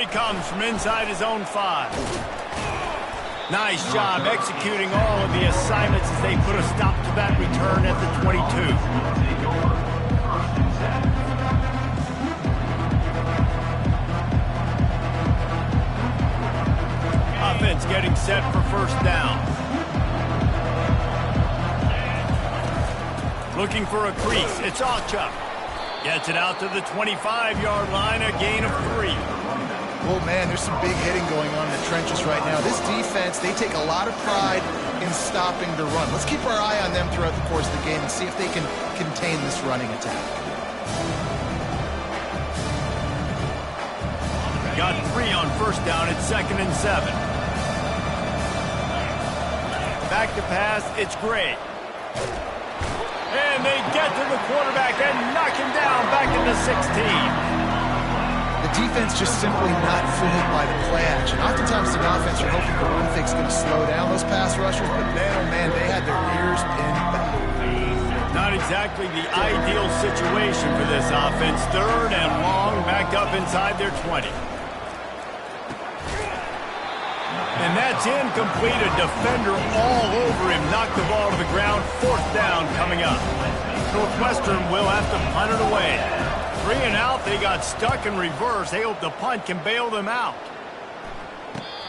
he comes from inside his own 5. Nice job executing all of the assignments as they put a stop to that return at the 22. Offense getting set for first down. Looking for a crease. It's Ochuk. Gets it out to the 25-yard line, a gain of 3. Oh, man, there's some big hitting going on in the trenches right now. This defense, they take a lot of pride in stopping the run. Let's keep our eye on them throughout the course of the game and see if they can contain this running attack. Got 3 on first down. It's 2nd and 7. Back to pass. It's Gray. And they get to the quarterback and knock him down back into 16. The defense just simply not fooled by the play action. Oftentimes, the offense are hoping the run fake's going to slow down those pass rushers, but man, oh man, they had their ears pinned back. Not exactly the ideal situation for this offense. 3rd and long, backed up inside their 20. And that's incomplete. A defender all over him. Knocked the ball to the ground. 4th down coming up. Northwestern will have to punt it away. 3 and out. They got stuck in reverse. They hope the punt can bail them out.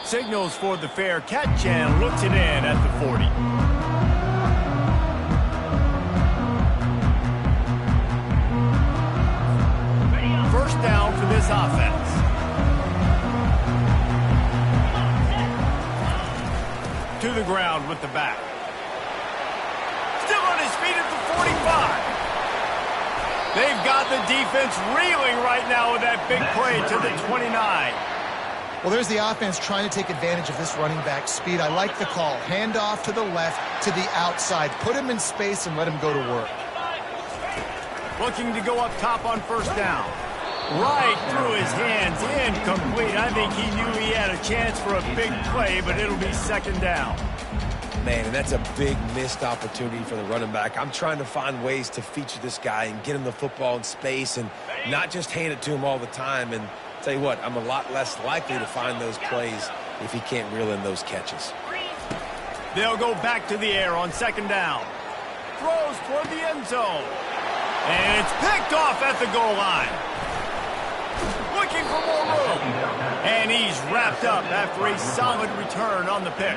Signals for the fair catch and looks it in at the 40. First down for this offense. To the ground with the back. Still on his feet at the 45. They've got the defense reeling right now with that big play to the 29. Well, there's the offense trying to take advantage of this running back speed. I like the call. Hand off to the left, to the outside. Put him in space and let him go to work. Looking to go up top on first down. Right through his hands, incomplete. I think he knew he had a chance for a big play, but it'll be 2nd down. Man, and that's a big missed opportunity for the running back. I'm trying to find ways to feature this guy and get him the football in space and not just hand it to him all the time. And tell you what, I'm a lot less likely to find those plays if he can't reel in those catches. They'll go back to the air on 2nd down. Throws toward the end zone. And it's picked off at the goal line. Looking for more room. And he's wrapped up after a solid return on the pick.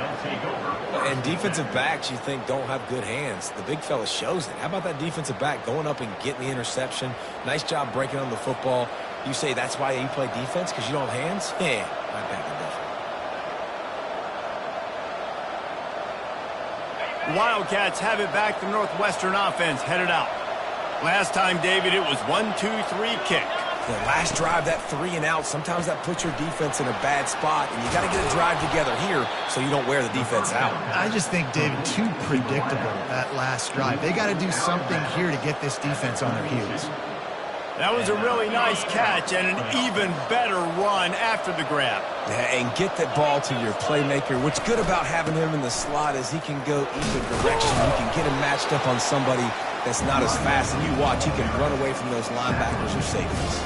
And defensive backs, you think, don't have good hands. The big fella shows it. How about that defensive back going up and getting the interception? Nice job breaking on the football. You say that's why you play defense, because you don't have hands? Yeah, I beg to differ. Wildcats have it back. The Northwestern offense headed out. Last time, David, it was 1-2-3 kick. The last drive, that 3 and out, sometimes that puts your defense in a bad spot, and you got to get a drive together here so you don't wear the defense out. I just think, David, too predictable, that last drive. They got to do something here to get this defense on their heels. That was a really nice catch and an even better run after the grab. Yeah, and get that ball to your playmaker. What's good about having him in the slot is he can go either direction. You can get him matched up on somebody that's not as fast, and you watch, he can run away from those linebackers or safeties.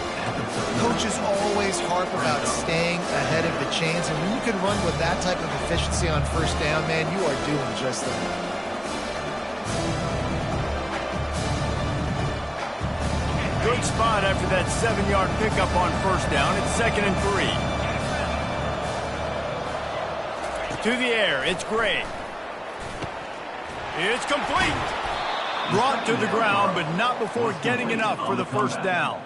Coaches always harp about staying ahead of the chains, and when you can run with that type of efficiency on first down, man, you are doing just that. Good spot after that 7-yard pickup on first down. It's 2nd and 3. To the air, it's Gray. It's complete. Brought to the ground, but not before getting enough for the first down.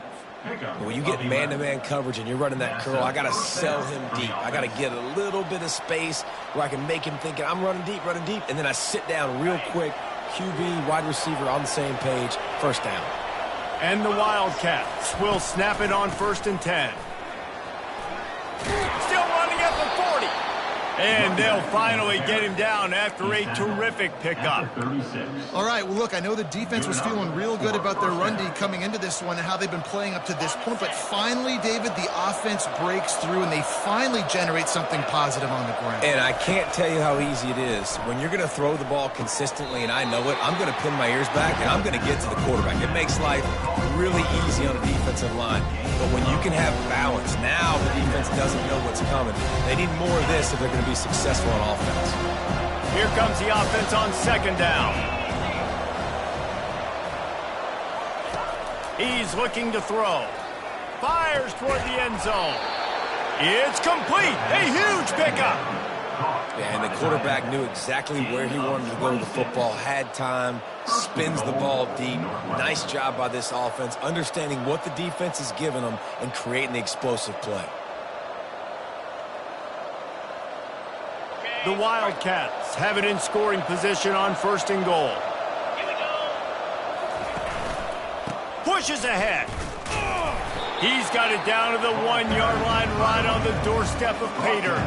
When you get man-to-man coverage and you're running that curl, I got to sell him deep. I got to get a little bit of space where I can make him think I'm running deep, and then I sit down real quick. QB, wide receiver on the same page, first down. And the Wildcats will snap it on 1st and 10. Still running at the 40. And they'll finally get him down after a terrific pickup. All right, well, look, I know the defense was feeling real good about their run D coming into this one and how they've been playing up to this point, but finally, David, the offense breaks through and they finally generate something positive on the ground. And I can't tell you how easy it is. When you're going to throw the ball consistently, and I know it, I'm going to pin my ears back, and I'm going to get to the quarterback. It makes life really easy on a defensive line. But when you can have balance, now the defense doesn't know what's coming. They need more of this if they're going to be successful on offense. Here comes the offense on second down. He's looking to throw. Fires toward the end zone. It's complete. A huge pickup. Yeah, and the quarterback knew exactly where he wanted to go with the football, had time, spins the ball deep. Nice job by this offense, understanding what the defense is giving them and creating the explosive play. The Wildcats have it in scoring position on first and goal. Pushes ahead. He's got it down to the 1-yard line right on the doorstep of Pater.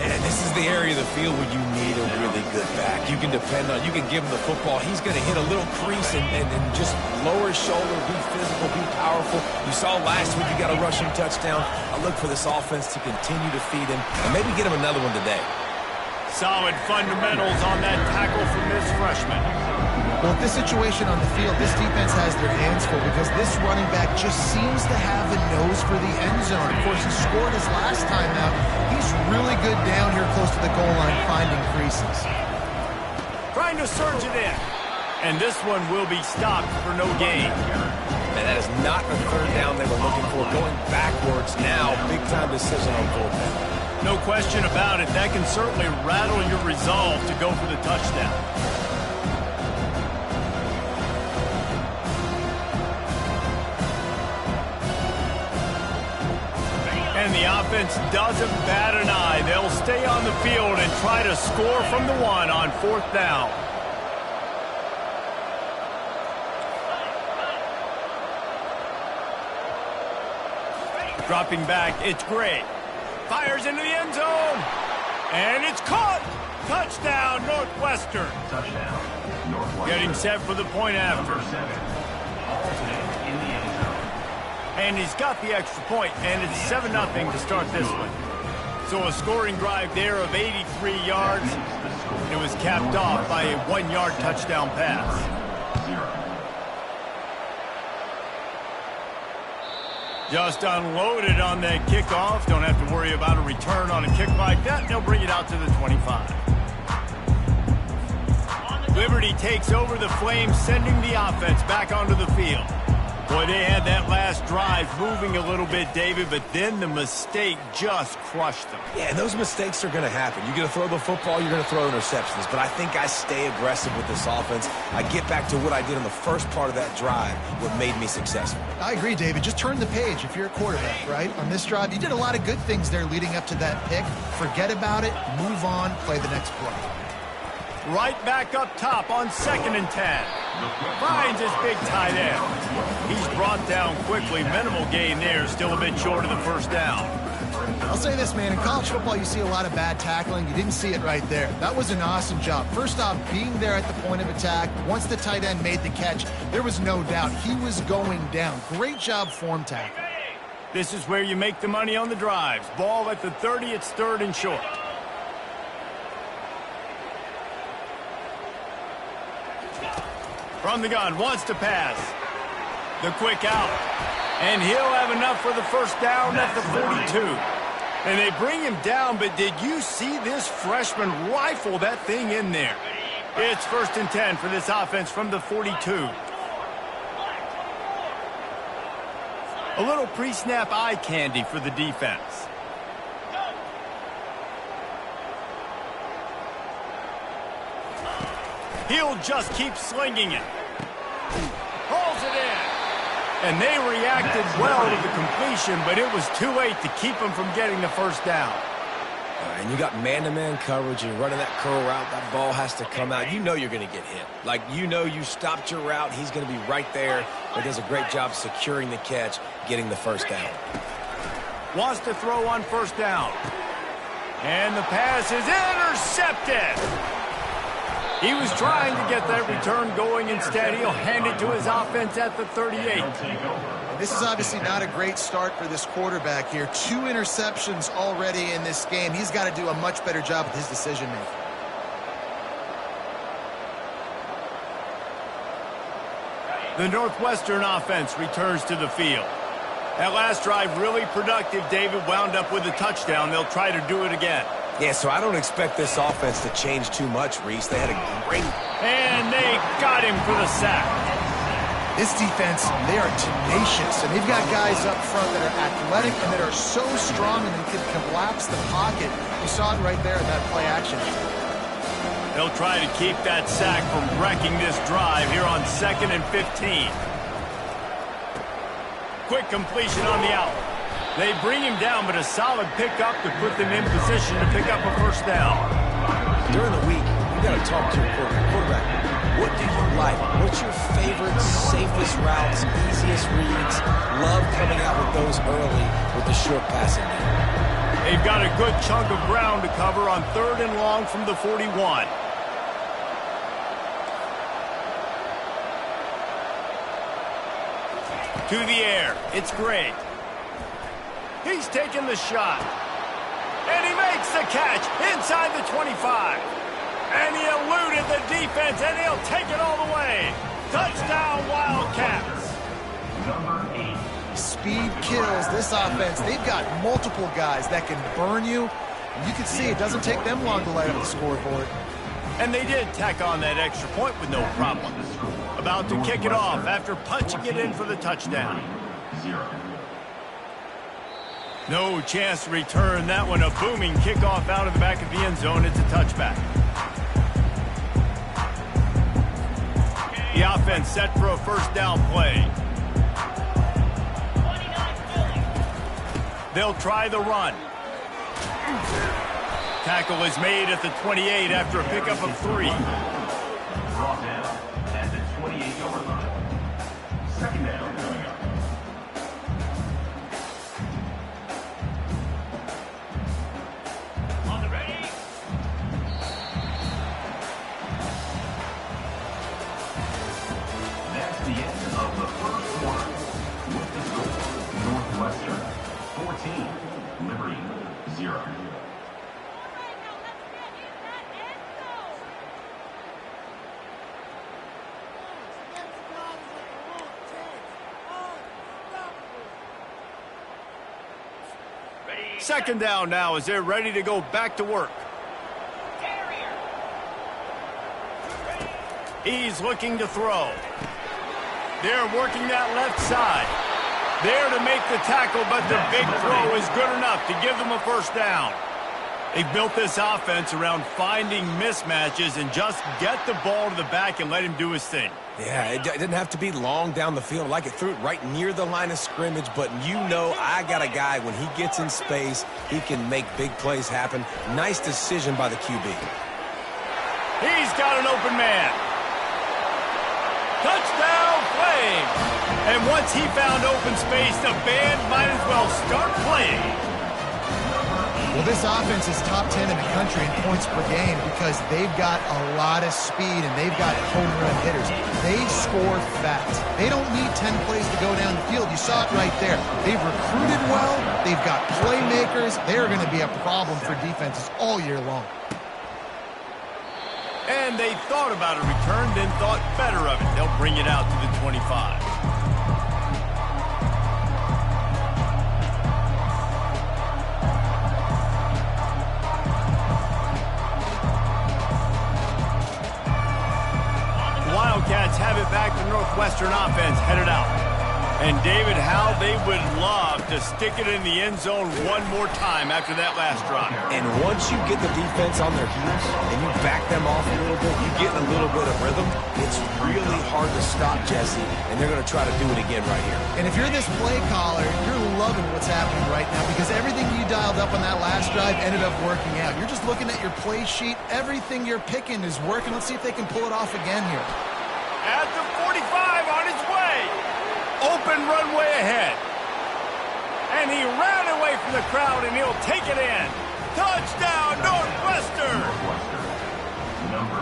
And this is the area of the field where you need a really good back. You can depend on, you can give him the football. He's going to hit a little crease and just lower his shoulder, be physical, be powerful. You saw last week you got a rushing touchdown. I look for this offense to continue to feed him and maybe get him another one today. Solid fundamentals on that tackle from this freshman. Well, with this situation on the field, this defense has their hands full because this running back just seems to have a nose for the end zone. Of course, he scored his last time out. He's really good down here close to the goal line, finding creases. Trying to surge it in. And this one will be stopped for no gain. And that is not the third down they were looking for. Going backwards now, big-time decision on fourth down. No question about it. That can certainly rattle your resolve to go for the touchdown. And the offense doesn't bat an eye. They'll stay on the field and try to score from the one on fourth down. Dropping back, it's Gray. Fires into the end zone. And it's caught. Touchdown, Northwestern. Touchdown, Northwestern. Getting set for the point after. Number 7. Alternate in the end zone. And he's got the extra point, and it's 7-0 to start this one. So a scoring drive there of 83 yards. It was capped off by a 1-yard touchdown pass. Just unloaded on that kickoff. Don't have to worry about a return on a kick like that. They'll bring it out to the 25. Liberty takes over the Flames, sending the offense back onto the field. Boy, they had that last drive moving a little bit, David, but then the mistake just crushed them. Yeah, those mistakes are going to happen. You're going to throw the football, you're going to throw interceptions. But I think I stay aggressive with this offense. I get back to what I did on the first part of that drive, what made me successful. I agree, David. Just turn the page if you're a quarterback, right? On this drive, you did a lot of good things there leading up to that pick. Forget about it, move on, play the next play. Right back up top on 2nd and 10. Finds his big tight end. He's brought down quickly. Minimal gain there. Still a bit short of the first down. I'll say this, man. In college football, you see a lot of bad tackling. You didn't see it right there. That was an awesome job. First off, being there at the point of attack. Once the tight end made the catch, there was no doubt he was going down. Great job form tackle. This is where you make the money on the drives. Ball at the 30. It's 3rd and short. From the gun, wants to pass. The quick out. And he'll have enough for the first down at the 42. And they bring him down, but did you see this freshman rifle that thing in there? It's 1st and 10 for this offense from the 42. A little pre-snap eye candy for the defense. He'll just keep slinging it. Hauls it in. And they reacted well to the completion, but it was too late to keep them from getting the first down. And you got man-to-man coverage. You're running that curl route. That ball has to come out. You know you're going to get hit. Like, you know you stopped your route. He's going to be right there. But does a great job securing the catch, getting the first down. Wants to throw on first down. And the pass is intercepted. He was trying to get that return going. Instead, he'll hand it to his offense at the 38. This is obviously not a great start for this quarterback here. 2 interceptions already in this game. He's got to do a much better job with his decision-making. The Northwestern offense returns to the field. That last drive really productive. David wound up with a touchdown. They'll try to do it again. Yeah, so I don't expect this offense to change too much, Reese. They had a great... And they got him for the sack. This defense, they are tenacious, and they've got guys up front that are athletic and that are so strong and they can collapse the pocket. You saw it right there in that play action. They'll try to keep that sack from wrecking this drive here on 2nd and 15. Quick completion on the out. They bring him down, but a solid pickup to put them in position to pick up a first down. During the week, you got to talk to your quarterback. What do you like? What's your favorite, safest routes, easiest reads? Love coming out with those early with the short passing game. They've got a good chunk of ground to cover on 3rd and long from the 41. To the air. It's great. He's taking the shot. And he makes the catch inside the 25. And he eluded the defense, and he'll take it all the way. Touchdown, Wildcats. Number 8. Speed kills this offense. They've got multiple guys that can burn you. You can see it doesn't take them long to light up the scoreboard. And they did tack on that extra point with no problem. About to kick it off after punching it in for the touchdown. 0. No chance to return that one. A booming kickoff out of the back of the end zone. It's a touchback. The offense set for a first down play. They'll try the run. Tackle is made at the 28 after a pickup of 3. Brought down at the 28-yard line. 2nd down coming up. On the ready. That's the end of the first quarter. With the score, Northwestern 14, Liberty 0. Second down now as they're ready to go back to work. He's looking to throw. They're working that left side. There to make the tackle, but the big throw is good enough to give them a first down. They built this offense around finding mismatches and just get the ball to the back and let him do his thing. Yeah, it didn't have to be long down the field. Like it threw it right near the line of scrimmage, but you know I got a guy, when he gets in space, he can make big plays happen. Nice decision by the QB. He's got an open man. Touchdown, Flames! And once he found open space, the band might as well start playing. Well, this offense is top 10 in the country in points per game because they've got a lot of speed and they've got home run hitters. They score fast. They don't need 10 plays to go down the field. You saw it right there. They've recruited well. They've got playmakers. They're going to be a problem for defenses all year long. And they thought about a return, then thought better of it. They'll bring it out to the 25. Wildcats have it back. The Northwestern offense headed out. And David, how they would love to stick it in the end zone one more time after that last drive. And once you get the defense on their heels and you back them off a little bit, you get a little bit of rhythm, it's really hard to stop, Jesse, and they're going to try to do it again right here. And if you're this play caller, you're loving what's happening right now because everything you dialed up on that last drive ended up working out. You're just looking at your play sheet. Everything you're picking is working. Let's see if they can pull it off again here. At the 45, on his way. Open runway ahead. And he ran away from the crowd, and he'll take it in. Touchdown, Northwestern!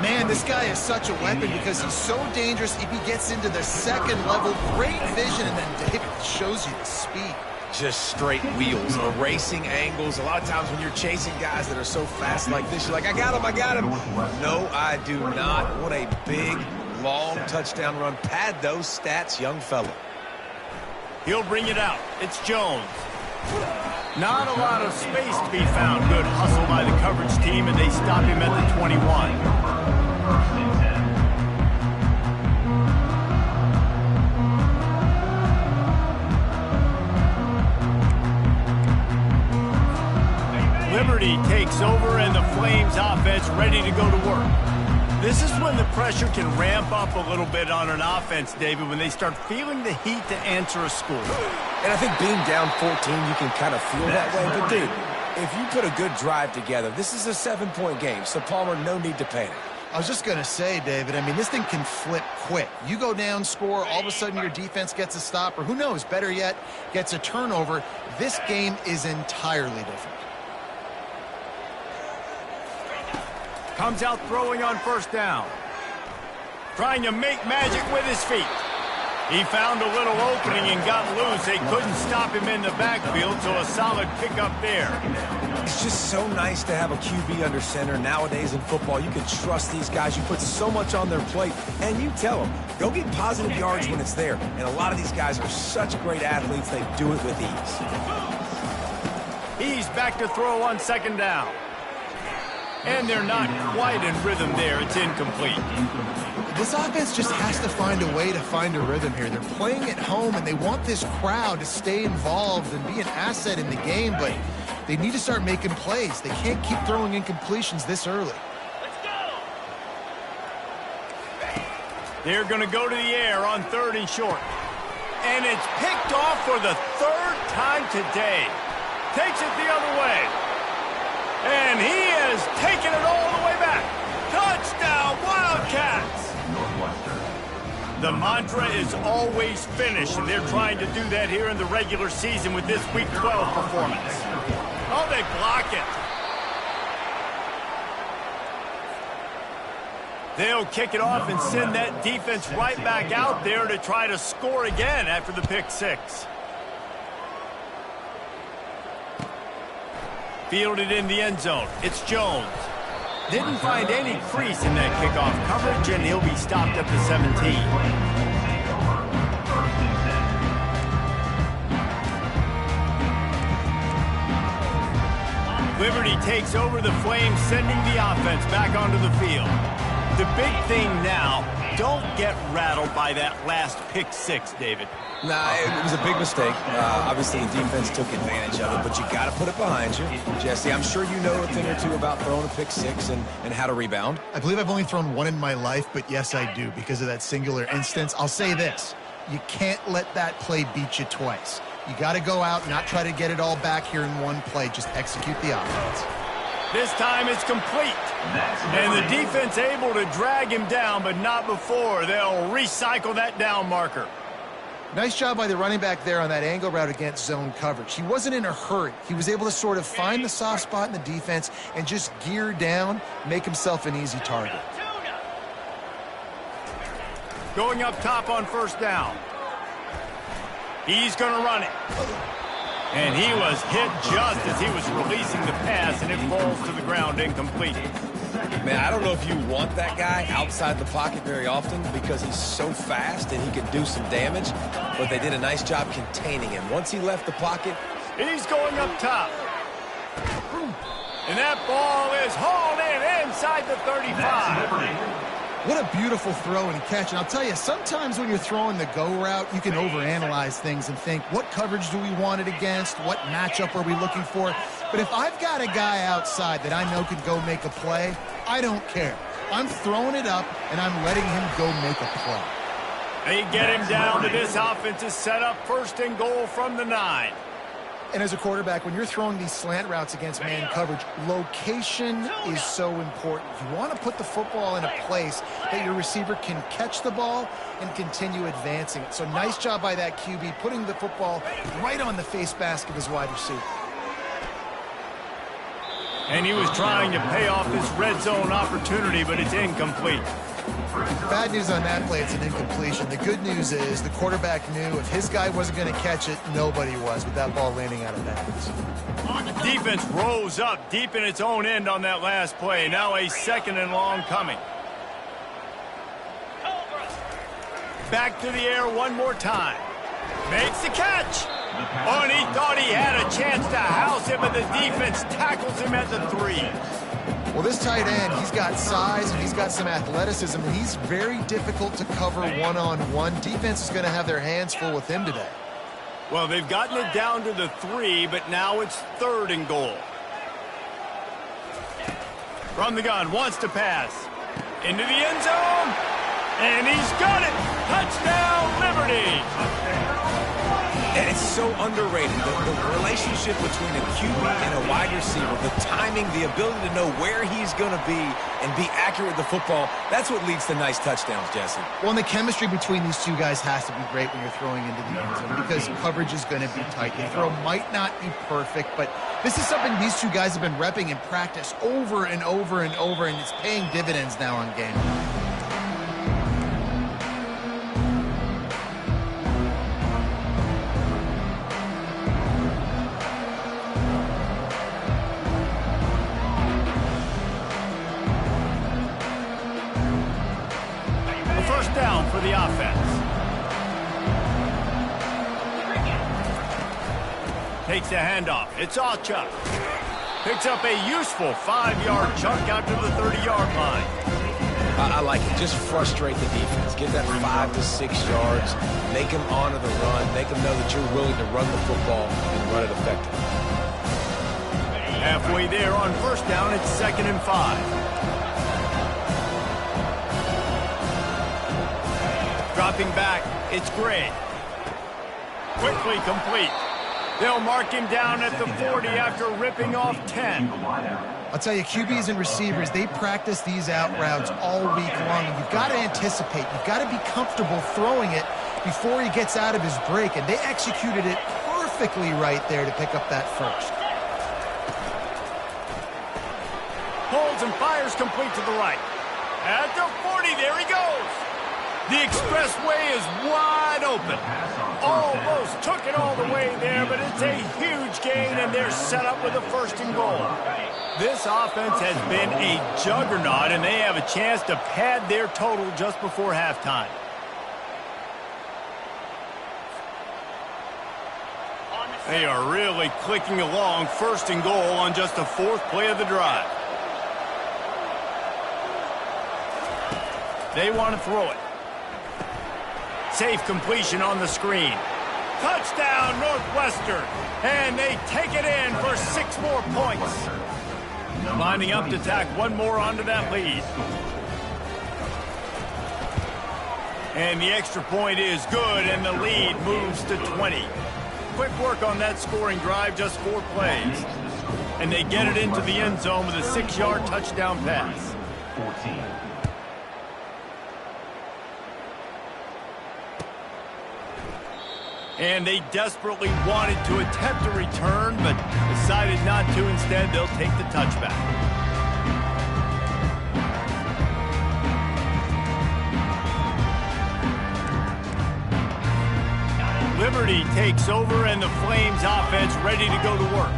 Man, this guy is such a weapon because he's so dangerous if he gets into the second level. Great vision, and then David shows you the speed. Just straight wheels, erasing angles. A lot of times when you're chasing guys that are so fast like this, you're like, I got him, I got him. No, I do not. What a big, long touchdown run. Pad those stats, young fella. He'll bring it out. It's Jones. Not a lot of space to be found. Good hustle by the coverage team, and they stop him at the 21. Liberty takes over, and the Flames offense ready to go to work. This is when the pressure can ramp up a little bit on an offense, David, when they start feeling the heat to answer a score. And I think being down 14, you can kind of feel that way. But, dude, if you put a good drive together, this is a 7-point game, so, Palmer, no need to panic. I was just going to say, David, I mean, this thing can flip quick. You go down, score, all of a sudden your defense gets a stop, or who knows, better yet, gets a turnover. This game is entirely different. Comes out throwing on first down. Trying to make magic with his feet. He found a little opening and got loose. They couldn't stop him in the backfield, so a solid pickup there. It's just so nice to have a QB under center. Nowadays in football, you can trust these guys. You put so much on their plate, and you tell them, go get positive yards when it's there. And a lot of these guys are such great athletes, they do it with ease. He's back to throw on second down. And they're not quite in rhythm there. It's incomplete. This offense just has to find a way to find a rhythm here. They're playing at home, and they want this crowd to stay involved and be an asset in the game, but they need to start making plays. They can't keep throwing incompletions this early. They're going to go to the air on 3rd and short. And it's picked off for the 3rd time today. Takes it the other way. And he has taken it all the way back. Touchdown, Wildcats! The mantra is always finish, and they're trying to do that here in the regular season with this Week 12 performance. Oh, they block it. They'll kick it off and send that defense right back out there to try to score again after the pick six. Fielded in the end zone. It's Jones. Didn't find any crease in that kickoff coverage, and he'll be stopped at the 17. Liberty takes over the Flames, sending the offense back onto the field. The big thing now, don't get rattled by that last pick six, David. Nah, it was a big mistake. Obviously, the defense took advantage of it, but you got to put it behind you. Jesse, I'm sure you know a thing or two about throwing a pick six and how to rebound. I believe I've only thrown one in my life, but yes, I do because of that singular instance. I'll say this. You can't let that play beat you twice. You got to go out, not try to get it all back here in one play. Just execute the offense. This time it's complete. And the defense able to drag him down, but not before. They'll recycle that down marker. Nice job by the running back there on that angle route against zone coverage. He wasn't in a hurry. He was able to sort of find the soft spot in the defense and just gear down, make himself an easy target. Going up top on first down. He's going to run it. And he was hit just as he was releasing the pass, and it falls to the ground incomplete. Man, I don't know if you want that guy outside the pocket very often because he's so fast and he can do some damage, but they did a nice job containing him. Once he left the pocket, he's going up top. And that ball is hauled in inside the 35. What a beautiful throw and catch. And I'll tell you, sometimes when you're throwing the go route, you can overanalyze things and think, what coverage do we want it against? What matchup are we looking for? But if I've got a guy outside that I know can go make a play, I don't care. I'm throwing it up, and I'm letting him go make a play. They get him down to this offense is set up 1st and goal from the 9. And as a quarterback, when you're throwing these slant routes against man coverage, location is so important. You want to put the football in a place that your receiver can catch the ball and continue advancing it. So nice job by that QB, putting the football right on the face mask of his wide receiver. And he was trying to pay off this red zone opportunity, but it's incomplete. Bad news on that play, it's an incompletion. The good news is the quarterback knew if his guy wasn't going to catch it, nobody was with that ball landing out of bounds. Defense rose up deep in its own end on that last play. Now a 2nd and long coming. Back to the air one more time. Makes the catch. Oh, and he thought he had a chance to house him, but the defense tackles him at the 3. Well, this tight end, he's got size and he's got some athleticism, and he's very difficult to cover one-on-one. Defense is going to have their hands full with him today. Well, they've gotten it down to the 3, but now it's 3rd and goal. From the gun, wants to pass. Into the end zone. And he's got it. Touchdown, Liberty. And it's so underrated. The relationship between a QB and a wide receiver, the timing, the ability to know where he's going to be and be accurate with the football, that's what leads to nice touchdowns, Jesse. Well, and the chemistry between these two guys has to be great when you're throwing into the end zone because coverage is going to be tight. The throw might not be perfect, but this is something these two guys have been repping in practice over and over and over, and it's paying dividends now on game. Down for the offense. Takes the handoff. It's Alchuk. Picks up a useful 5-yard chunk out to the 30-yard line. I like it. Just frustrate the defense. Get that 5 to 6 yards. Make them honor the run. Make them know that you're willing to run the football and run it effectively. Halfway there on 1st down, it's 2nd and 5. Dropping back, it's Gray. Quickly complete. They'll mark him down at the 40 after ripping off 10. I'll tell you, QBs and receivers, they practice these out routes all week long. And you've got to anticipate. You've got to be comfortable throwing it before he gets out of his break. And they executed it perfectly right there to pick up that first. Pulls and fires complete to the right. At the 40, there he goes. The expressway is wide open. Almost took it all the way there, but it's a huge gain, and they're set up with a 1st and goal. This offense has been a juggernaut, and they have a chance to pad their total just before halftime. They are really clicking along, 1st and goal on just the 4th play of the drive. They want to throw it. Safe completion on the screen. Touchdown, Northwestern. And they take it in for 6 more points. Lining up to tack one more onto that lead. And the extra point is good, and the lead moves to 20. Quick work on that scoring drive, just 4 plays. And they get it into the end zone with a 6-yard touchdown pass. 14. And they desperately wanted to attempt a return, but decided not to. Instead, they'll take the touchback. Liberty takes over, and the Flames offense ready to go to work.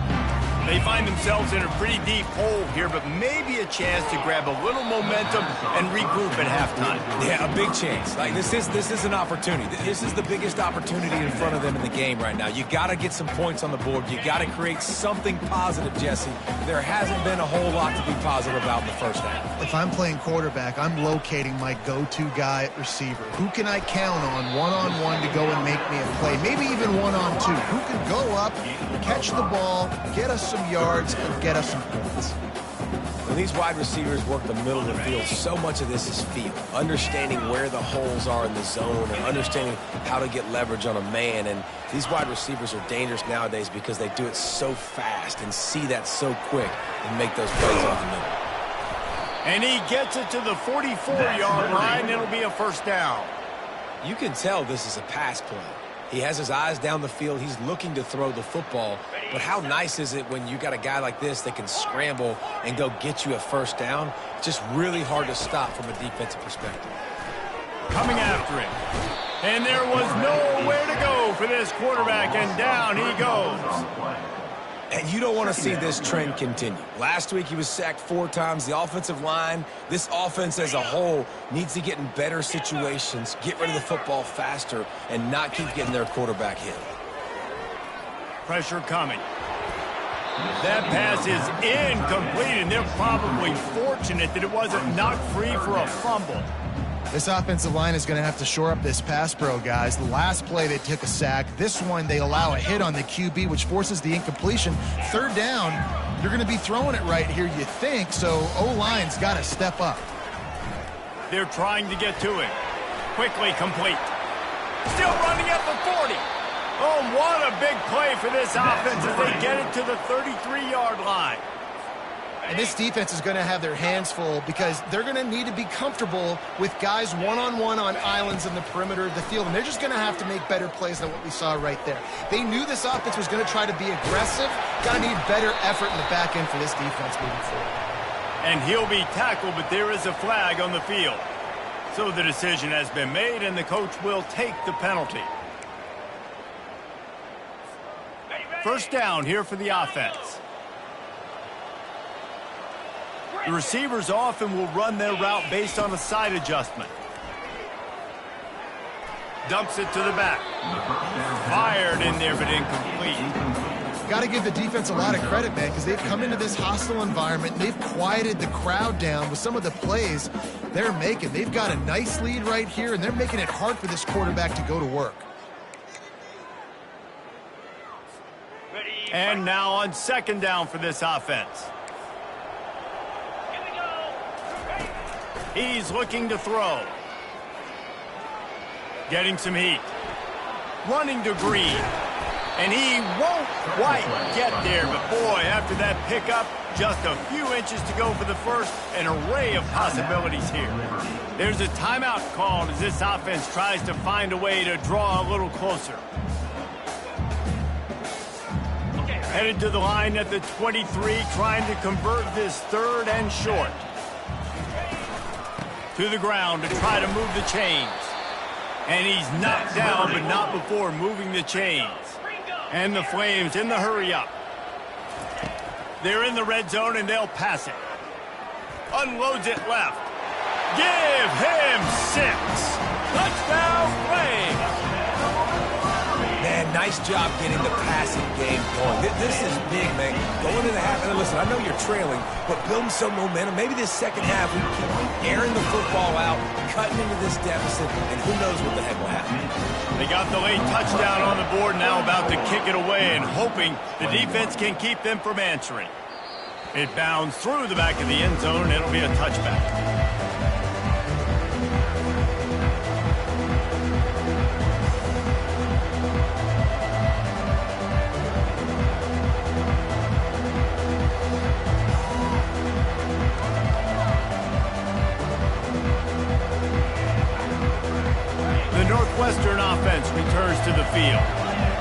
They find themselves in a pretty deep hole here, but maybe a chance to grab a little momentum and regroup at halftime. Yeah, a big chance. Like this is an opportunity. This is the biggest opportunity in front of them in the game right now. You got to get some points on the board. You got to create something positive, Jesse. There hasn't been a whole lot to be positive about in the 1st half. If I'm playing quarterback, I'm locating my go-to guy at receiver. Who can I count on one-on-one to go and make me a play? Maybe even one-on-two. Who can go up, catch the ball, get us some yards, and get us some points? When these wide receivers work the middle of the field, so much of this is feel. Understanding where the holes are in the zone and understanding how to get leverage on a man. And these wide receivers are dangerous nowadays because they do it so fast and see that so quick and make those plays off the middle. And he gets it to the 44-yard line. It'll be a 1st down. You can tell this is a pass play. He has his eyes down the field. He's looking to throw the football, but how nice is it when you got a guy like this that can scramble and go get you a first down? It's just really hard to stop from a defensive perspective. Coming after him. And there was nowhere to go for this quarterback, and down he goes. And you don't want to see this trend continue. Last week he was sacked 4 times. The offensive line, this offense as a whole, needs to get in better situations, get rid of the football faster, and not keep getting their quarterback hit. Pressure coming. That pass is incomplete, and they're probably fortunate that it wasn't knocked free for a fumble. This offensive line is going to have to shore up this pass pro, guys. The last play they took a sack. This one they allow a hit on the QB, which forces the incompletion. Third down, you're going to be throwing it right here, you think, so O-line's got to step up. They're trying to get to him. Quickly complete. Still running at the 40. Oh, what a big play for this offense as they get it to the 33-yard line. And this defense is going to have their hands full because they're going to need to be comfortable with guys one-on-one on islands in the perimeter of the field. And they're just going to have to make better plays than what we saw right there. They knew this offense was going to try to be aggressive. Got to need better effort in the back end for this defense moving forward. And he'll be tackled, but there is a flag on the field. So the decision has been made, and the coach will take the penalty. First down here for the offense. The receivers often will run their route based on a side adjustment. Dumps it to the back. Fired in there, but incomplete. Got to give the defense a lot of credit, man, because they've come into this hostile environment. They've quieted the crowd down with some of the plays they're making. They've got a nice lead right here, and they're making it hard for this quarterback to go to work. And now on second down for this offense. He's looking to throw. Getting some heat. Running to Green. And he won't quite get there, but boy, after that pickup, just a few inches to go for the first, an array of possibilities here. There's a timeout called as this offense tries to find a way to draw a little closer. Headed to the line at the 23, trying to convert this third and short. To the ground to try to move the chains. And he's knocked down, but not before moving the chains. And the Flames in the hurry up. They're in the red zone, and they'll pass it. Unloads it left. Give him 6. Touchdown, Flames. Man, nice job getting the passing game going. This is big, man. Going into the half, and listen, I know you're trailing, but building some momentum. Maybe this second half we keep airing the football out, cutting into this deficit, and who knows what the heck will happen. They got the late touchdown on the board, now about to kick it away and hoping the defense can keep them from answering. It bounds through the back of the end zone, and it'll be a touchback. Northwestern offense returns to the field.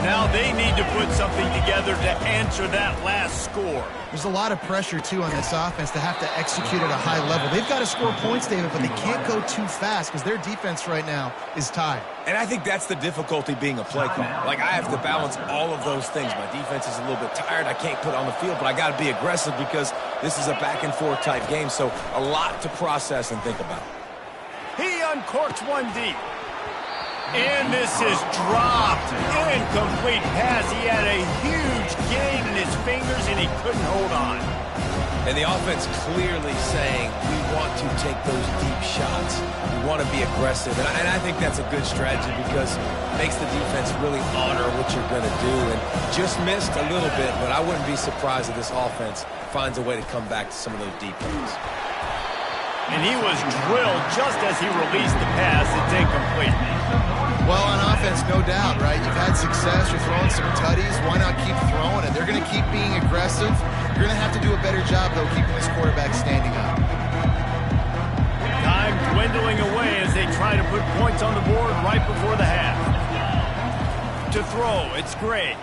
Now they need to put something together to answer that last score. There's a lot of pressure, too, on this offense to have to execute at a high level. They've got to score points, David, but they can't go too fast because their defense right now is tired. And I think that's the difficulty being a play caller. Like, I have to balance all of those things. My defense is a little bit tired. I can't put it on the field, but I got to be aggressive because this is a back-and-forth type game, so a lot to process and think about. He uncorks one deep. And this is dropped. Incomplete pass. He had a huge gain in his fingers, and he couldn't hold on. And the offense clearly saying, we want to take those deep shots. We want to be aggressive. And I think that's a good strategy because it makes the defense really honor what you're going to do. And just missed a little bit, but I wouldn't be surprised if this offense finds a way to come back to some of those deep ones. And he was drilled just as he released the pass. It's incomplete. Well, on offense, no doubt, right? You've had success. You're throwing some tutties. Why not keep throwing it? They're going to keep being aggressive. You're going to have to do a better job, though, keeping this quarterback standing up. Time dwindling away as they try to put points on the board right before the half. To throw, it's Gray.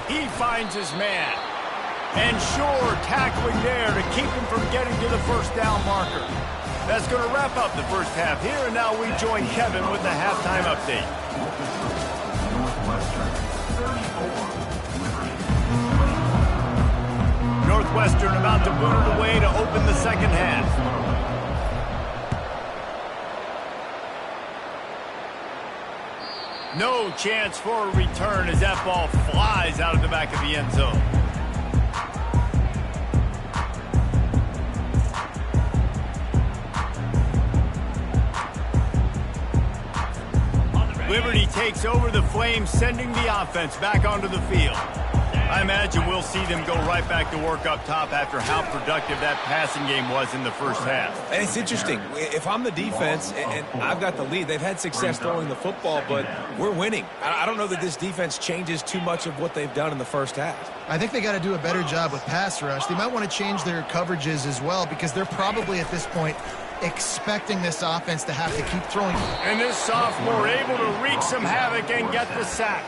He finds his man. And sure, tackling there to keep him from getting to the first down marker. That's going to wrap up the first half here, and now we join Kevin with the halftime update. Northwestern about to boot it away to open the second half. No chance for a return as that ball flies out of the back of the end zone. Liberty takes over the Flames, sending the offense back onto the field. I imagine we'll see them go right back to work up top after how productive that passing game was in the first half. And it's interesting. If I'm the defense and I've got the lead, they've had success throwing the football, but we're winning. I don't know that this defense changes too much of what they've done in the first half. I think they got to do a better job with pass rush. They might want to change their coverages as well because they're probably at this point expecting this offense to have to keep throwing. And this sophomore able to wreak some havoc and get the sack.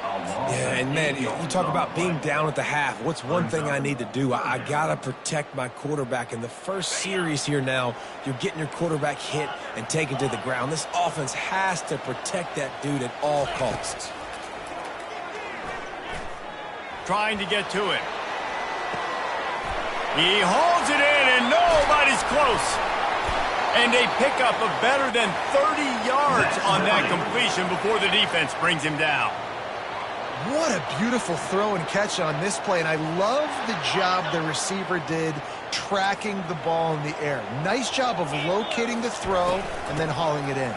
Yeah, and man, you talk about being down at the half. What's one thing I need to do? I got to protect my quarterback. In the first series here now, you're getting your quarterback hit and taken to the ground. This offense has to protect that dude at all costs. Trying to get to it. He holds it in, and nobody's close. And a pickup of better than 30 yards on that completion before the defense brings him down. What a beautiful throw and catch on this play, and I love the job the receiver did tracking the ball in the air. Nice job of locating the throw and then hauling it in.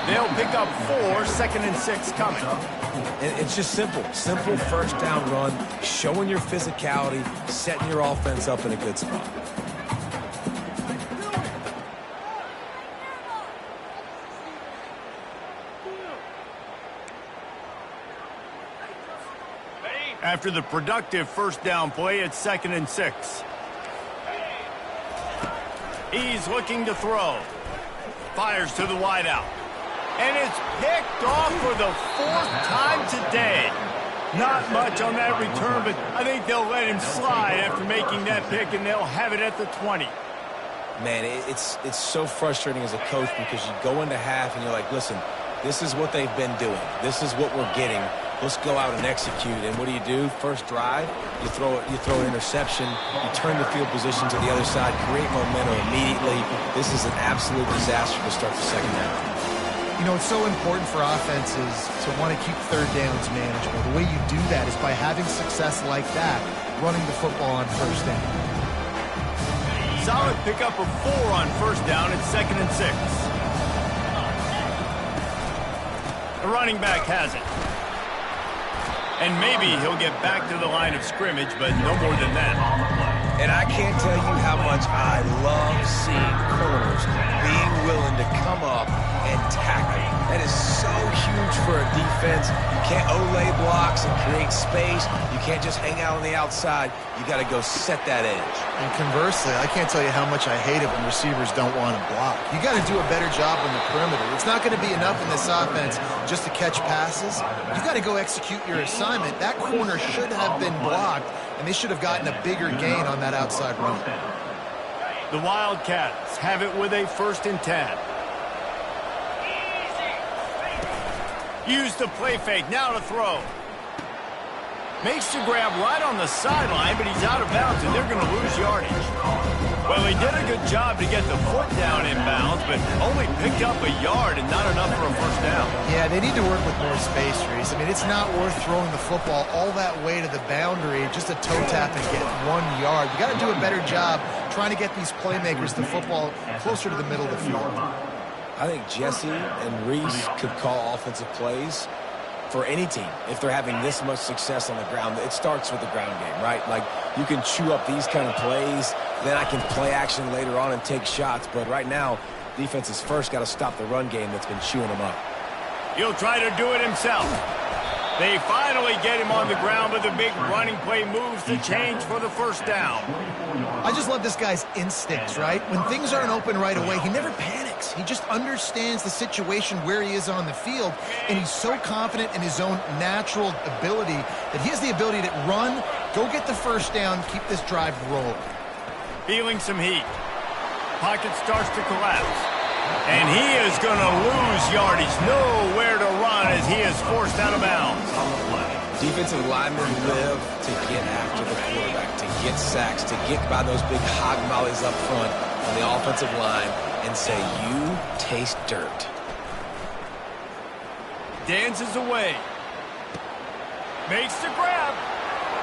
They'll pick up 4, 2nd and 6 coming. And it's just simple first down run, showing your physicality, setting your offense up in a good spot. After the productive first down play, it's 2nd and 6. He's looking to throw. Fires to the wideout. And it's picked off for the 4th time today. Not much on that return, but I think they'll let him slide after making that pick, and they'll have it at the 20. Man, it's so frustrating as a coach because you go into half and you're like, listen, this is what they've been doing. This is what we're getting. Let's go out and execute. And what do? First drive, you throw an interception, you turn the field position to the other side, create momentum immediately. This is an absolute disaster to start the second half. You know, it's so important for offenses to want to keep third downs manageable. The way you do that is by having success like that, running the football on first down. Solid pickup of 4 on first down. It's 2nd and 6. The running back has it. And maybe he'll get back to the line of scrimmage, but no more than that. And I can't tell you how much I love seeing corners being willing to come up and tackle. That is so huge for a defense. You can't olay blocks and create space. You can't just hang out on the outside. You got to go set that edge. And conversely, I can't tell you how much I hate it when receivers don't want to block. You got to do a better job on the perimeter. It's not going to be enough in this offense just to catch passes. You got to go execute your assignment. That corner should have been blocked, and they should have gotten a bigger gain on that outside run. The Wildcats have it with a 1st and 10. Use the play fake, now to throw. Makes the grab right on the sideline, but he's out of bounds, and they're going to lose yardage. Well, he did a good job to get the foot down in bounds, but only picked up a yard and not enough for a first down. Yeah, they need to work with more space, Reese. I mean, it's not worth throwing the football all that way to the boundary, just a toe tap and get 1 yard. You got to do a better job trying to get these playmakers the football closer to the middle of the field. I think Jesse and Reese could call offensive plays for any team if they're having this much success on the ground. It starts with the ground game, right? Like, you can chew up these kind of plays, then I can play action later on and take shots. But right now, defense has first got to stop the run game that's been chewing them up. He'll try to do it himself. They finally get him on the ground, but the big running play moves the change for the first down. I just love this guy's instincts, right? When things aren't open right away, he never panics. He just understands the situation where he is on the field, and he's so confident in his own natural ability that he has the ability to run, go get the first down, keep this drive rolling. Feeling some heat. Pocket starts to collapse. And he is going to lose yardage. Nowhere to run as he is forced out of bounds. Defensive linemen live to get after the quarterback, to get sacks, to get by those big hog mollies up front on the offensive line and say, you taste dirt. Dances away. Makes the grab.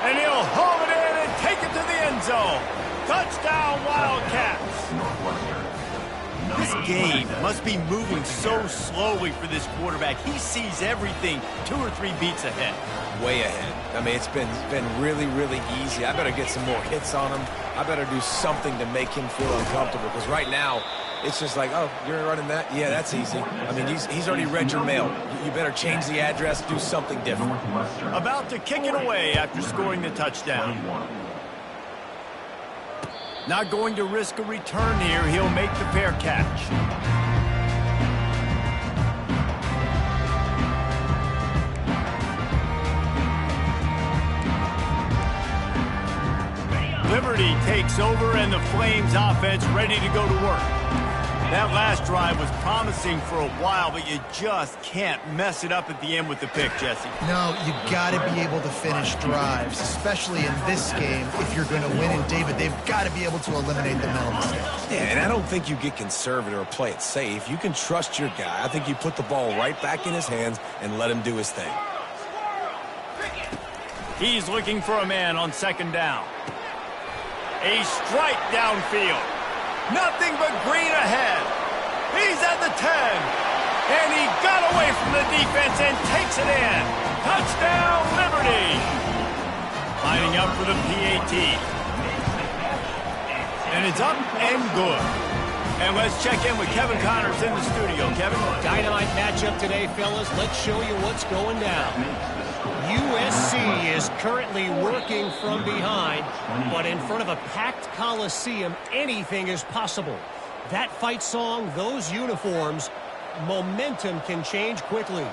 And he'll haul it in and take it to the end zone. Touchdown, Wildcats. Northwestern. This game must be moving so slowly for this quarterback. He sees everything 2 or 3 beats ahead. Way ahead. I mean, it's been really, really easy. I better get some more hits on him. I better do something to make him feel uncomfortable, because right now, it's just like, oh, you're running that? Yeah, that's easy. I mean, he's already read your mail. You better change the address, do something different. About to kick it away after scoring the touchdown. Not going to risk a return here. He'll make the fair catch. Liberty takes over, and the Flames offense ready to go to work. That last drive was promising for a while, but you just can't mess it up at the end with the pick, Jesse. No, you got to be able to finish drives, especially in this game. If you're going to win, and David, they've got to be able to eliminate the mental mistakes. Yeah, and I don't think you get conservative or play it safe. You can trust your guy. I think you put the ball right back in his hands and let him do his thing. He's looking for a man on second down. A strike downfield. Nothing but green ahead. He's at the 10. And he got away from the defense and takes it in. Touchdown, Liberty. Lining up for the PAT. And it's up and good. And let's check in with Kevin Connors in the studio. Kevin? Dynamite matchup today, fellas. Let's show you what's going down. USC is currently working from behind, but in front of a packed Coliseum, anything is possible. That fight song, those uniforms, momentum can change quickly.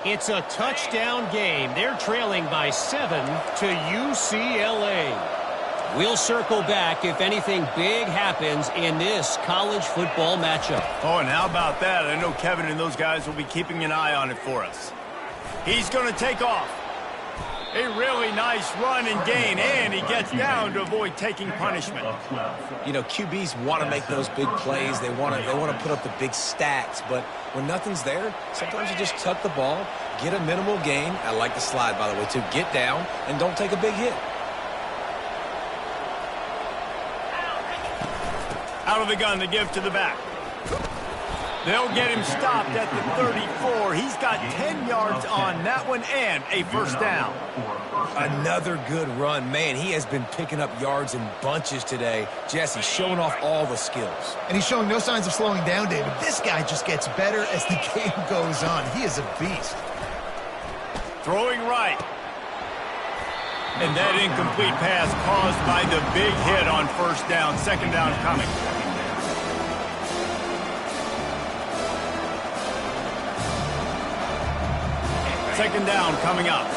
It's a touchdown game. They're trailing by 7 to UCLA. We'll circle back if anything big happens in this college football matchup. Oh, and how about that? I know Kevin and those guys will be keeping an eye on it for us. He's going to take off. A really nice run and gain, and he gets down to avoid taking punishment. You know, QBs want to make those big plays. They want to put up the big stats, but when nothing's there, sometimes you just tuck the ball, get a minimal gain. I like the slide, by the way, too. Get down and don't take a big hit. Out of the gun to give to the back. They'll get him stopped at the 34. He's got 10 yards on that one and a first down. Another good run. Man, he has been picking up yards in bunches today. Jesse showing off all the skills. And he's showing no signs of slowing down, David. This guy just gets better as the game goes on. He is a beast. Throwing right. And that incomplete pass caused by the big hit on first down. Second down coming. Second down coming up.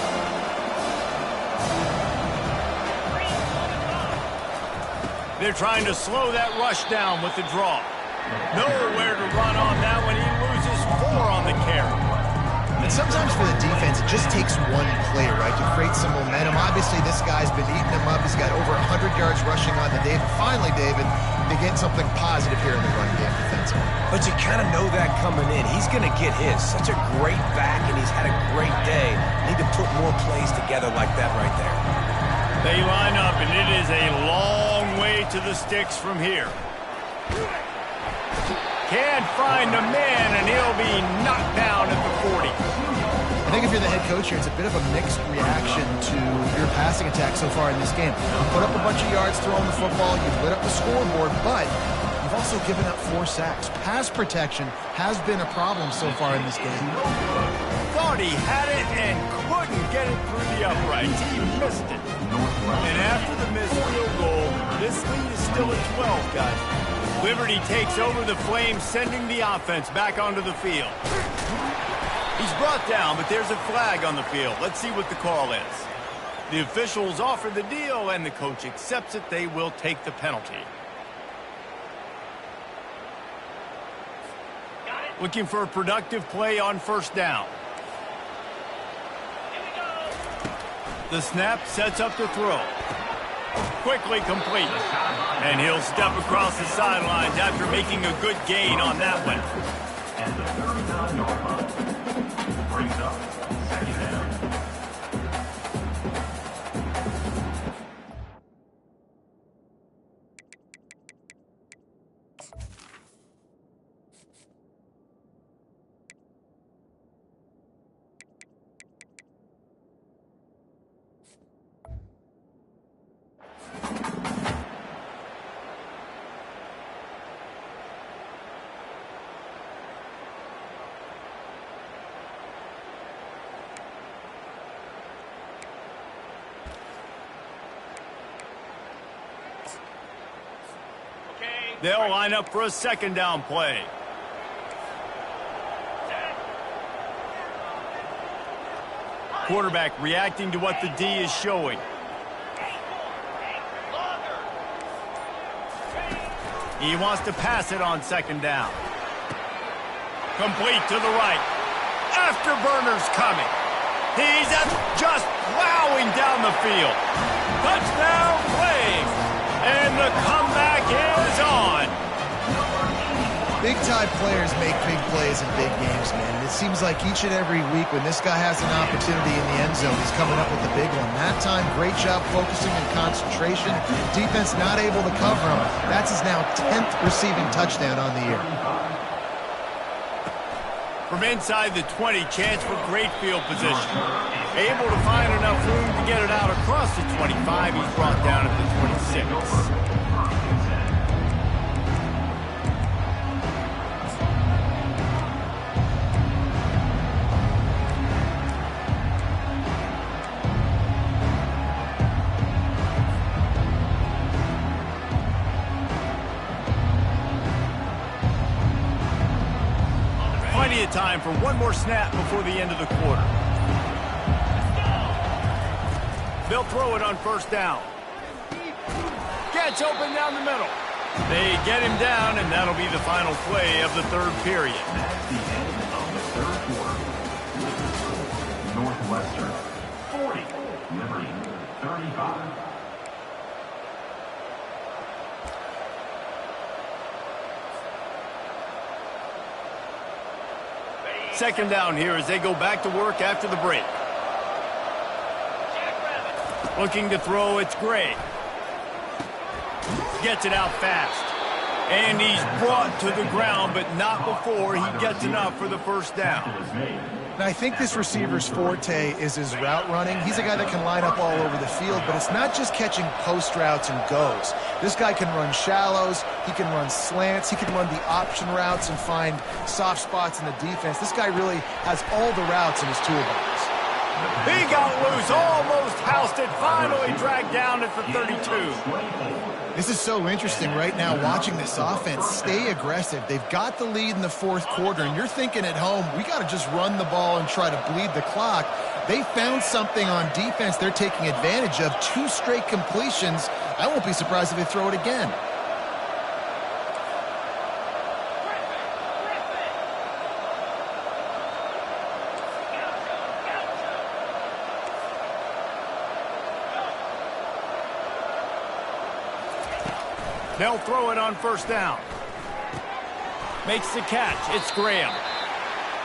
They're trying to slow that rush down with the draw. Nowhere to run on that one. He loses 4 on the carry. And sometimes for the defense, it just takes one play, right, to create some momentum. Obviously, this guy's been eating them up. He's got over 100 yards rushing on the day. But finally, David, they get something positive here in the run game defensively. But you kind of know that coming in. He's going to get his. Such a great back, and he's had a great day. Need to put more plays together like that right there. They line up, and it is a long way to the sticks from here. Can't find a man, and he'll be knocked down at the 40. I think if you're the head coach here, it's a bit of a mixed reaction to your passing attack so far in this game. You put up a bunch of yards throwing the football, you've lit up the scoreboard, but you've also given up 4 sacks. Pass protection has been a problem so far in this game. thought he had it and couldn't get it through the uprights. He missed it. And after the missed field goal, this lead is still at 12, guys. Liberty takes over the Flames, sending the offense back onto the field. He's brought down, but there's a flag on the field. Let's see what the call is. The officials offer the deal, and the coach accepts it. They will take the penalty. Looking for a productive play on first down. The snap sets up the throw. Quickly complete. And he'll step across the sidelines after making a good gain on that one. And the 39-yard line brings up second down. They'll line up for a second down play. Quarterback reacting to what the D is showing. He wants to pass it on second down. Complete to the right. Afterburner's coming. He's just plowing down the field. Touchdown Flames. And the comeback is on. Big-time players make big plays in big games, man. And it seems like each and every week when this guy has an opportunity in the end zone, he's coming up with the big one. That time, great job focusing and concentration. Defense not able to cover him. That's his now 10th receiving touchdown on the year. From inside the 20, chance for great field position. Able to find enough room to get it out across the 25. He's brought down at the 26. Plenty of time for one more snap before the end of the quarter. They'll throw it on first down. Gets open down the middle. They get him down, and that'll be the final play of the third period. That's the end of the third quarter. Northwestern 40, Liberty 35. Second down here as they go back to work after the break. Looking to throw, it's Gray. Gets it out fast. And he's brought to the ground, but not before he gets enough for the first down. Now, I think this receiver's forte is his route running. He's a guy that can line up all over the field, but it's not just catching post routes and goes. This guy can run shallows, he can run slants, he can run the option routes and find soft spots in the defense. This guy really has all the routes in his toolbox. He got loose, almost housed it, finally dragged down at the 32. This is so interesting right now, watching this offense stay aggressive. They've got the lead in the fourth quarter, and you're thinking at home, we got to just run the ball and try to bleed the clock. They found something on defense they're taking advantage of. 2 straight completions. I won't be surprised if they throw it again. They'll throw it on first down. Makes the catch. It's Graham.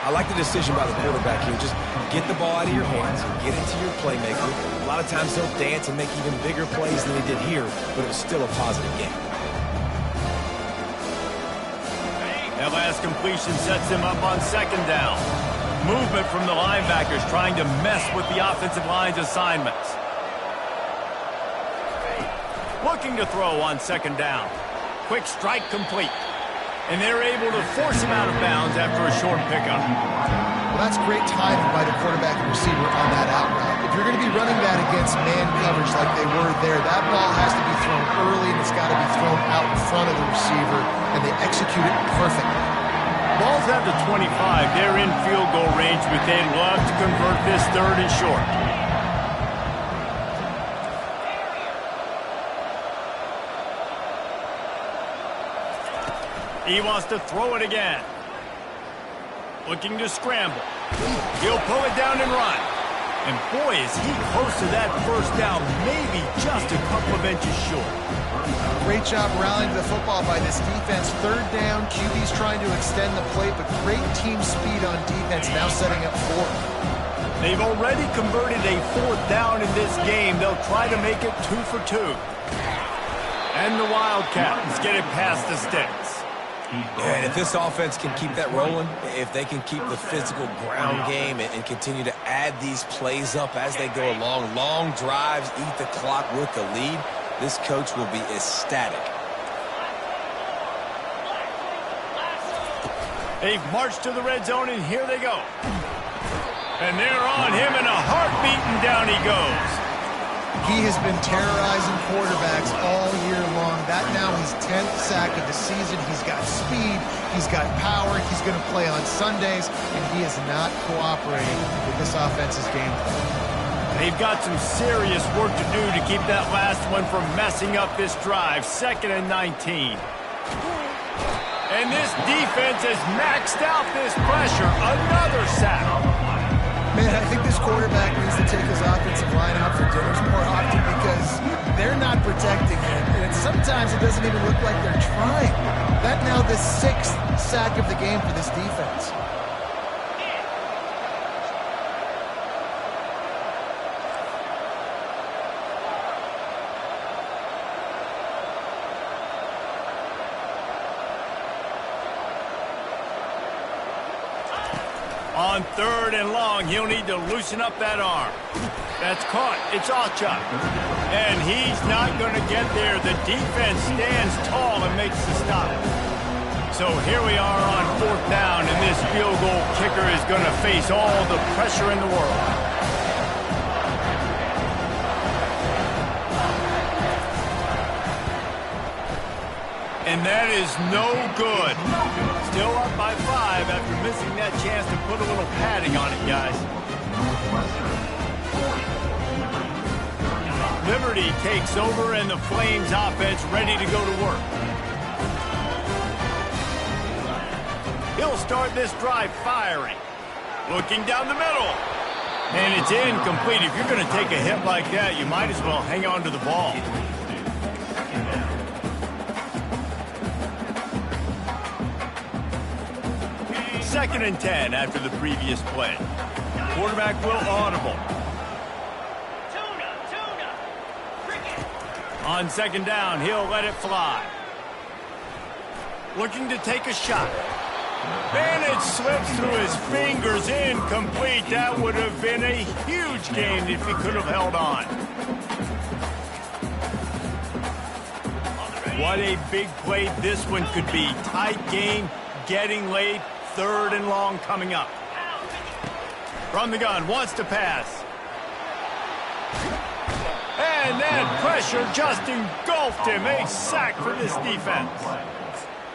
I like the decision by the quarterback here. Just get the ball out of your hands and get it to your playmaker. A lot of times they'll dance and make even bigger plays than they did here, but it was still a positive game. That last completion sets him up on second down. Movement from the linebackers trying to mess with the offensive line's assignments. Looking to throw on second down. Quick strike complete. And they're able to force him out of bounds after a short pickup. Well, that's great timing by the quarterback and receiver on that out route. If you're going to be running that against man coverage like they were there, that ball has to be thrown early and it's got to be thrown out in front of the receiver, and they execute it perfectly. Ball's at the 25. They're in field goal range, but they'd love to convert this third and short. He wants to throw it again. Looking to scramble. He'll pull it down and run. And boy, is he close to that first down, maybe just a couple of inches short. Great job rallying the football by this defense. Third down, QB's trying to extend the play, but great team speed on defense, now setting up fourth. They've already converted a fourth down in this game. They'll try to make it 2 for 2. And the Wildcats get it past the sticks. Yeah, and if this offense can keep that rolling, if they can keep the physical ground game and continue to add these plays up as they go along, long drives, eat the clock with the lead, this coach will be ecstatic. They've marched to the red zone, and here they go. And they're on him, and a heartbeat, and down he goes. He has been terrorizing quarterbacks all year long. That now his 10th sack of the season. He's got speed. He's got power. He's going to play on Sundays, and he is not cooperating with this offense's game plan. They've got some serious work to do to keep that last one from messing up this drive. 2nd and 19. And this defense has maxed out this pressure. Another sack. Man, I think this quarterback needs to take his offensive line out for dinners more often because they're not protecting him. And sometimes it doesn't even look like they're trying. That now the 6th sack of the game for this defense. On 3rd and long, he'll need to loosen up that arm. That's caught. It's Ocha. And he's not going to get there. The defense stands tall and makes the stop. So here we are on 4th down, and this field goal kicker is going to face all the pressure in the world. And that is no good. Still up by 5 after missing that chance to put a little padding on it, guys. Liberty takes over, and the Flames offense ready to go to work. He'll start this drive firing. Looking down the middle. And it's incomplete. If you're going to take a hit like that, you might as well hang on to the ball. Second and 10 after the previous play. Quarterback will audible. On 2nd down, he'll let it fly. Looking to take a shot. And it slips through his fingers, incomplete. That would have been a huge gain if he could have held on. What a big play this one could be. Tight game, getting late. 3rd and long coming up. From the gun, wants to pass. And that pressure just engulfed him. A sack for this defense.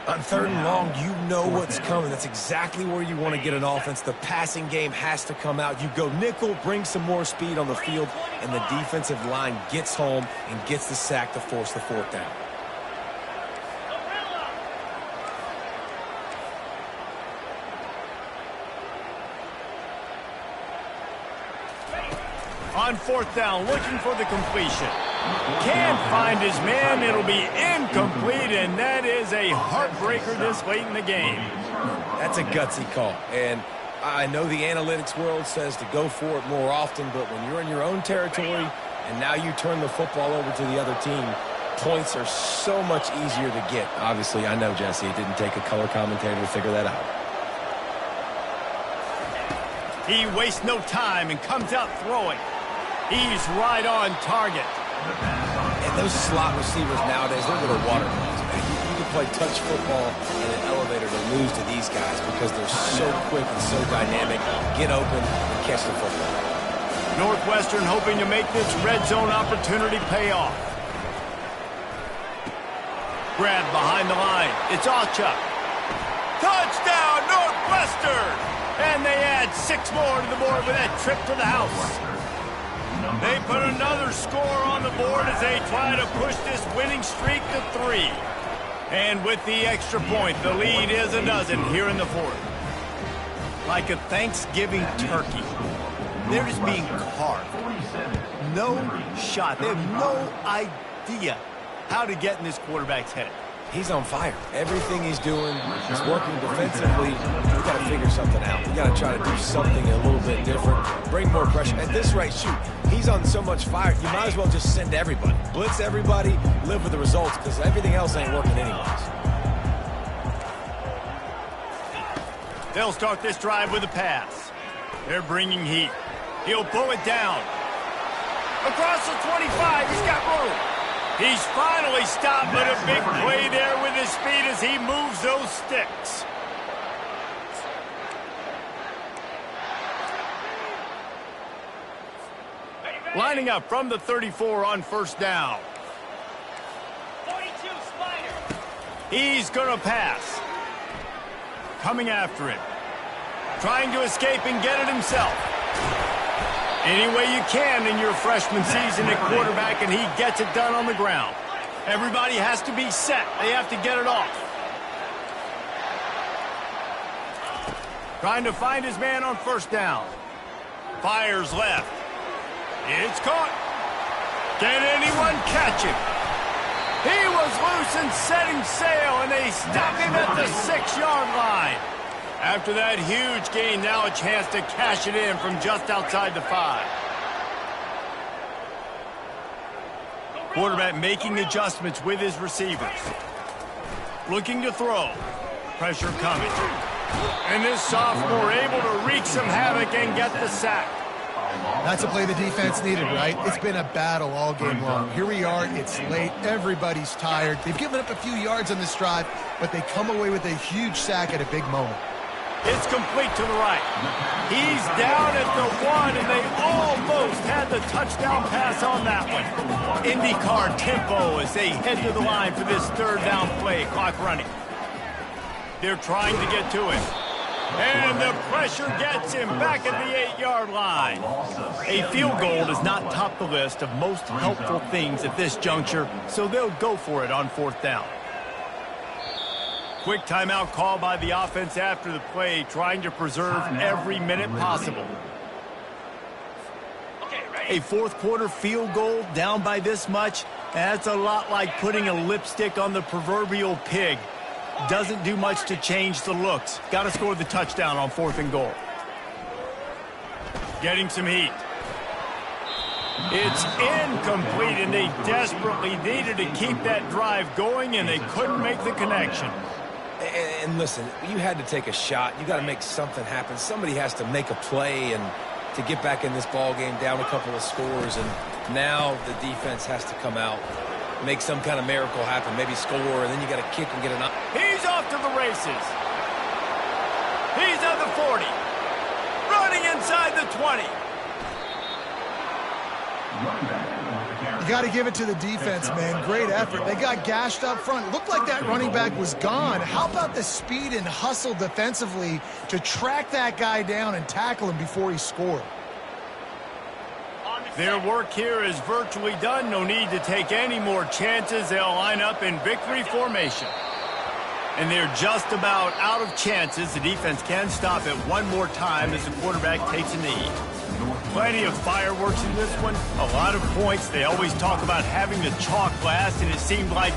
On 3rd and long, you know what's coming. That's exactly where you want to get an offense. The passing game has to come out. You go nickel, bring some more speed on the field, and the defensive line gets home and gets the sack to force the 4th down. On 4th down, looking for the completion. Can't find his man. It'll be incomplete, and that is a heartbreaker this late in the game. That's a gutsy call, and I know the analytics world says to go for it more often, but when you're in your own territory and now you turn the football over to the other team, points are so much easier to get. Obviously, I know, Jesse, it didn't take a color commentator to figure that out. He wastes no time and comes out throwing. He's right on target. And those slot receivers nowadays, they're little watermelons, man. You can play touch football in an elevator to lose to these guys because they're so quick and so dynamic. Get open and catch the football. Northwestern hoping to make this red zone opportunity pay off. Grab behind the line. It's Alchuk. Touchdown, Northwestern! And they add 6 more to the board with that trip to the house. They put another score on the board as they try to push this winning streak to 3. And with the extra point, the lead is a dozen here in the 4th. Like a Thanksgiving turkey, they're just being carved. No shot. They have no idea how to get in this quarterback's head. He's on fire. Everything he's doing is working defensively. We got to figure something out. We got to try to do something a little bit different. Bring more pressure. At this rate, shoot, he's on so much fire, you might as well just send everybody. Blitz everybody, live with the results, because everything else ain't working anyways. They'll start this drive with a pass. They're bringing heat. He'll pull it down. Across the 25, he's got room. He's finally stopped, but a big play there with his speed as he moves those sticks. Lining up from the 34 on first down. 42 Spider. He's going to pass. Coming after him. Trying to escape and get it himself. Any way you can in your freshman season at quarterback, and he gets it done on the ground. Everybody has to be set. They have to get it off. Trying to find his man on first down. Fires left. It's caught. Can anyone catch him? He was loose and setting sail, and they stop him at the 6-yard line. After that huge gain, now a chance to cash it in from just outside the 5. Quarterback making adjustments with his receivers. Looking to throw. Pressure coming. And this sophomore able to wreak some havoc and get the sack. That's a play the defense needed, right? It's been a battle all game long. Here we are. It's late. Everybody's tired. They've given up a few yards on this drive, but they come away with a huge sack at a big moment. It's complete to the right. He's down at the 1, and they almost had the touchdown pass on that one. IndyCar tempo as they head to the line for this 3rd down play. Clock running. They're trying to get to it. And the pressure gets him back at the 8-yard line. A field goal does not top the list of most helpful things at this juncture, so they'll go for it on 4th down. Quick timeout call by the offense after the play, trying to preserve every minute possible. A 4th quarter field goal down by this much, that's a lot like putting a lipstick on the proverbial pig. Doesn't do much to change the looks. Got to score the touchdown on 4th and goal. Getting some heat. It's incomplete, and they desperately needed to keep that drive going, and they couldn't make the connection. And listen, you had to take a shot. You got to make something happen. Somebody has to make a play and to get back in this ball game, down a couple of scores. And now the defense has to come out, make some kind of miracle happen, maybe score, and then you got to kick and get an. He's off to the races. He's at the 40, running inside the 20. You got to give it to the defense, man. Great effort. They got gashed up front. It looked like that running back was gone. How about the speed and hustle defensively to track that guy down and tackle him before he scored? Their work here is virtually done. No need to take any more chances. They'll line up in victory formation. And they're just about out of chances. The defense can stop it one more time as the quarterback takes a knee. Plenty of fireworks in this one. A lot of points. They always talk about having the chalk last, and it seemed like